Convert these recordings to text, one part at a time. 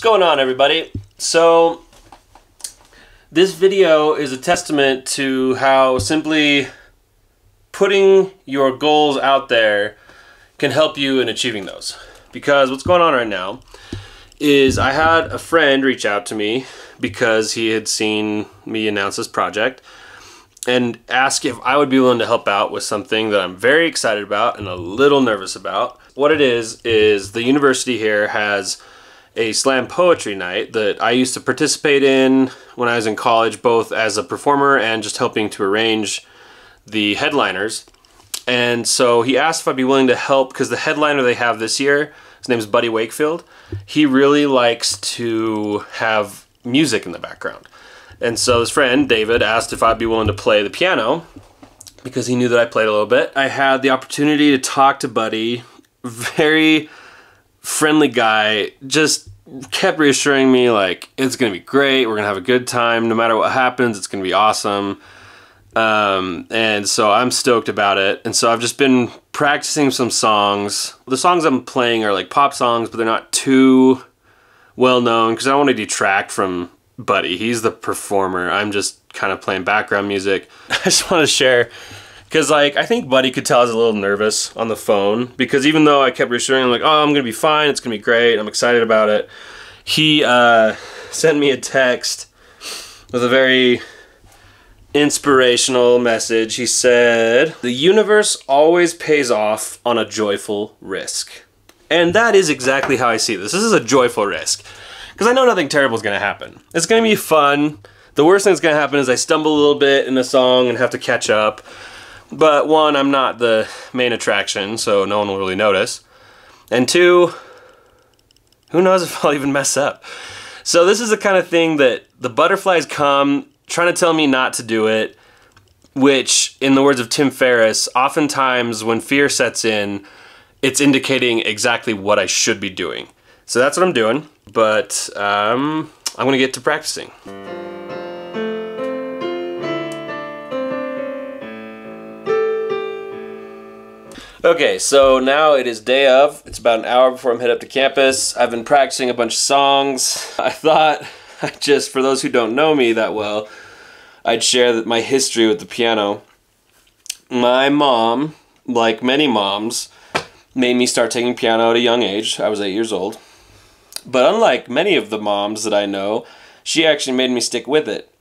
going on, everybody? So this video is a testament to how simply putting your goals out there can help you in achieving those. Because what's going on right now is I had a friend reach out to me because he had seen me announce this project and ask if I would be willing to help out with something that I'm very excited about and a little nervous about. What it is the university here has a slam poetry night that I used to participate in when I was in college, both as a performer and just helping to arrange the headliners. And so he asked if I'd be willing to help because the headliner they have this year, his name is Buddy Wakefield, he really likes to have music in the background. And so his friend, David, asked if I'd be willing to play the piano because he knew that I played a little bit. I had the opportunity to talk to Buddy, very friendly guy, just kept reassuring me like, it's gonna be great, we're gonna have a good time, no matter what happens, it's gonna be awesome. And so I'm stoked about it. And so I've just been practicing some songs. The songs I'm playing are like pop songs, but they're not too well known because I don't want to detract from Buddy. He's the performer. I'm just kind of playing background music. I just want to share because like I think Buddy could tell I was a little nervous on the phone because even though I kept reassuring him like, oh, I'm gonna be fine, it's gonna be great, I'm excited about it, he sent me a text with a very inspirational message. He said, "The universe always pays off on a joyful risk." And that is exactly how I see this. This is a joyful risk because I know nothing terrible is going to happen. It's going to be fun. The worst thing that's going to happen is I stumble a little bit in a song and have to catch up. But one, I'm not the main attraction, so no one will really notice. And two, who knows if I'll even mess up. So this is the kind of thing that the butterflies come trying to tell me not to do it, which, in the words of Tim Ferriss, oftentimes when fear sets in, it's indicating exactly what I should be doing. So that's what I'm doing, but I'm gonna get to practicing. Okay, so now it is day of. It's about an hour before I'm head up to campus. I've been practicing a bunch of songs. I thought, just for those who don't know me that well, I'd share my history with the piano. My mom, like many moms, made me start taking piano at a young age. I was 8 years old. But unlike many of the moms that I know, she actually made me stick with it.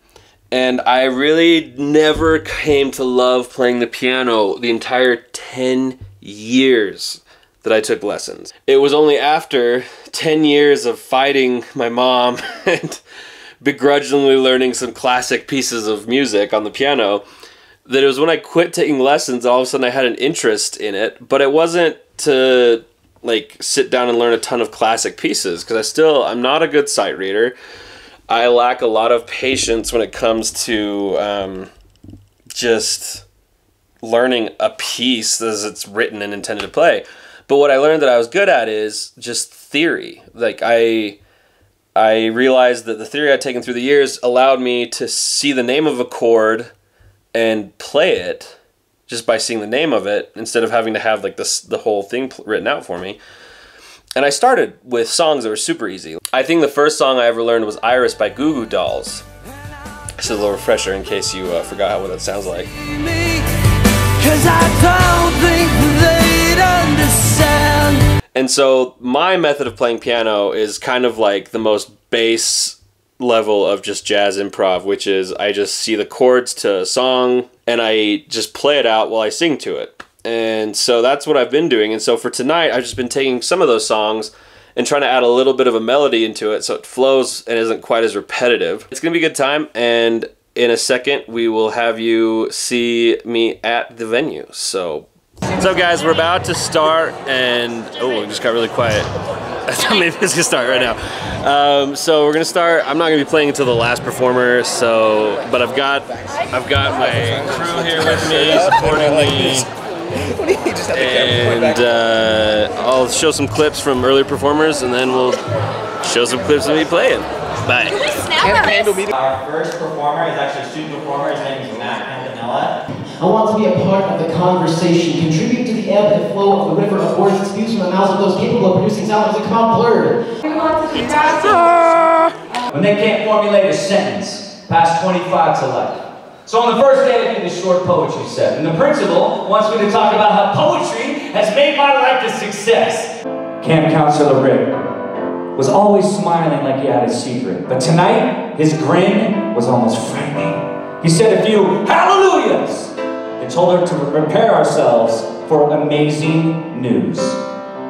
And I really never came to love playing the piano the entire 10 years that I took lessons. It was only after 10 years of fighting my mom and begrudgingly learning some classic pieces of music on the piano that it was when I quit taking lessons, all of a sudden I had an interest in it, but it wasn't to like sit down and learn a ton of classic pieces because I'm not a good sight reader. I lack a lot of patience when it comes to just learning a piece as it's written and intended to play. But what I learned that I was good at is just theory. Like I realized that the theory I'd taken through the years allowed me to see the name of a chord and play it just by seeing the name of it instead of having to have like the whole thing written out for me. And I started with songs that were super easy. I think the first song I ever learned was Iris by Goo Goo Dolls. This is a little refresher in case you forgot what that sounds like. 'Cause I don't think they'd understand. And so my method of playing piano is kind of like the most base level of just jazz improv, which is I just see the chords to a song and I just play it out while I sing to it. And so that's what I've been doing. And so for tonight, I've just been taking some of those songs and trying to add a little bit of a melody into it so it flows and isn't quite as repetitive. It's gonna be a good time, and in a second we will have you see me at the venue. So what's up, guys? We're about to start, and oh, it just got really quiet. I thought maybe it's gonna start right now. So we're gonna start. I'm not gonna be playing until the last performer. So, but I've got my crew here with me supporting me, and I'll show some clips from earlier performers, and then we'll show some clips of me playing. Bye. Our first performer is actually a student performer. His name is Matt Campanella. I want to be a part of the conversation, contribute to the ebb and flow of the river of words that spews from the mouths of those capable of producing sounds that come out blurred. We want to be when they can't formulate a sentence past 25 to life. So on the first day I did the short poetry set, and the principal wants me to talk about how poetry has made my life a success. Camp counselor Rick was always smiling like he had a secret, but tonight his grin was almost frightening. He said a few hallelujahs and told her to prepare ourselves for amazing news.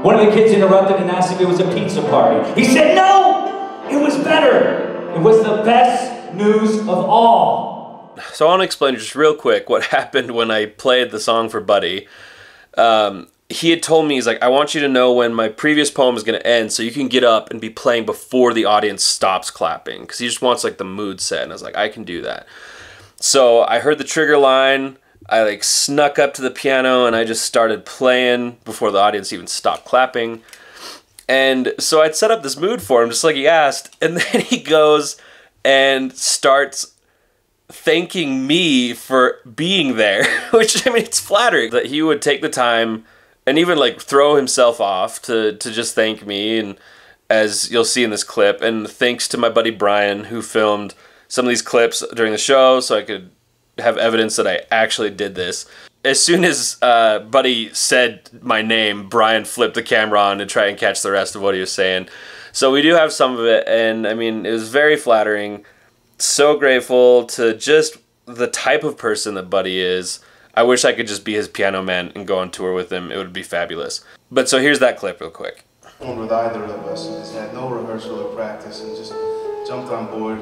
One of the kids interrupted and asked if it was a pizza party. He said no, it was better. It was the best news of all. So I want to explain just real quick what happened when I played the song for Buddy. He had told me, he's like, I want you to know when my previous poem is going to end so you can get up and be playing before the audience stops clapping. Because he just wants like the mood set. And I was like, I can do that. So I heard the trigger line. I like snuck up to the piano and I just started playing before the audience even stopped clapping. And so I'd set up this mood for him just like he asked. And then he goes and starts thanking me for being there, which, I mean, it's flattering that he would take the time and even like throw himself off to just thank me, and as you'll see in this clip, and thanks to my buddy Brian who filmed some of these clips during the show so I could have evidence that I actually did this. As soon as Buddy said my name, Brian flipped the camera on to try and catch the rest of what he was saying. So we do have some of it, and I mean, it was very flattering. So grateful to just the type of person that Buddy is. I wish I could just be his piano man and go on tour with him. It would be fabulous. But so here's that clip real quick. With either of us, has had no rehearsal or practice and just jumped on board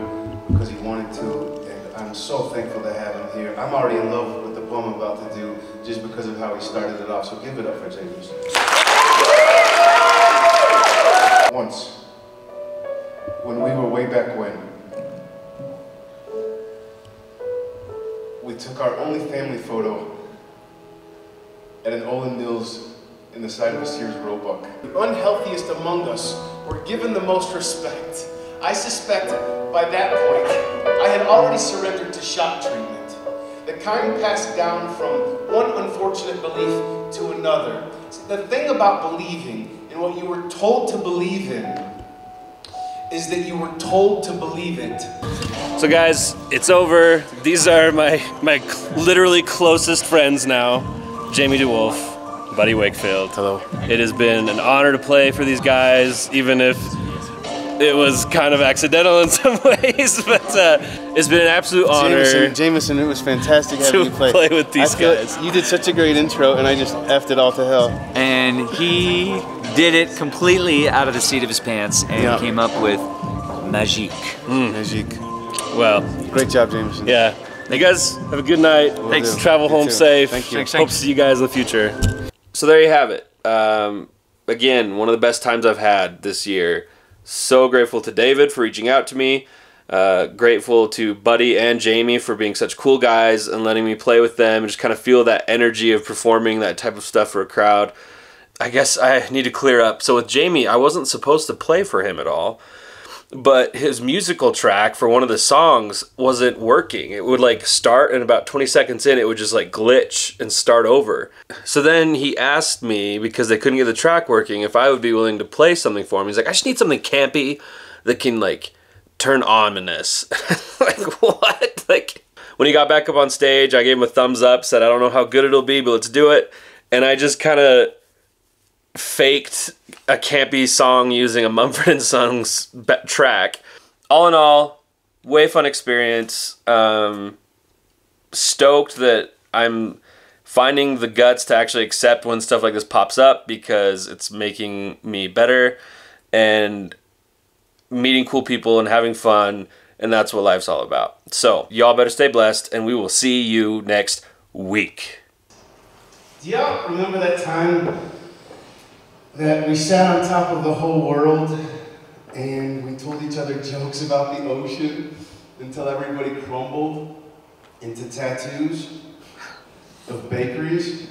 because he wanted to, and I'm so thankful to have him here. I'm already in love with the poem I'm about to do just because of how he started it off, so give it up for James. Once, when we were way back when, we took our only family photo at an Olin Mills in the side of a Sears Roebuck. The unhealthiest among us were given the most respect. I suspect by that point, I had already surrendered to shock treatment. The kind passed down from one unfortunate belief to another. See, the thing about believing in what you were told to believe in is that you were told to believe it. So guys, it's over. These are my literally closest friends now. Jamie DeWolf, Buddy Wakefield. Hello. It has been an honor to play for these guys, even if it was kind of accidental in some ways, but it's been an absolute honor. Jameson, it was fantastic having you play with these guys. You did such a great intro, and I just effed it all to hell. And he did it completely out of the seat of his pants and came up with Magique. Magique. Well, great job, Jameson. Yeah. You guys have a good night. Thanks. Travel home safe. Thank you. Hope to see you guys in the future. So there you have it. Again, one of the best times I've had this year. So grateful to David for reaching out to me. Grateful to Buddy and Jamie for being such cool guys and letting me play with them and just kind of feel that energy of performing that type of stuff for a crowd. I guess I need to clear up. So with Jamie, I wasn't supposed to play for him at all. But his musical track for one of the songs wasn't working. It would like start and about 20 seconds in, it would just like glitch and start over. So then he asked me, because they couldn't get the track working, if I would be willing to play something for him. He's like, I just need something campy that can like turn ominous. Like what? Like when he got back up on stage, I gave him a thumbs up, said, I don't know how good it'll be, but let's do it. And I just kind of faked a campy song using a Mumford & Sons track. All in all, way fun experience. Stoked that I'm finding the guts to actually accept when stuff like this pops up, because it's making me better and meeting cool people and having fun, and that's what life's all about. So y'all better stay blessed, and we will see you next week. Do y'all remember that time that we sat on top of the whole world and we told each other jokes about the ocean until everybody crumbled into tattoos of bakeries?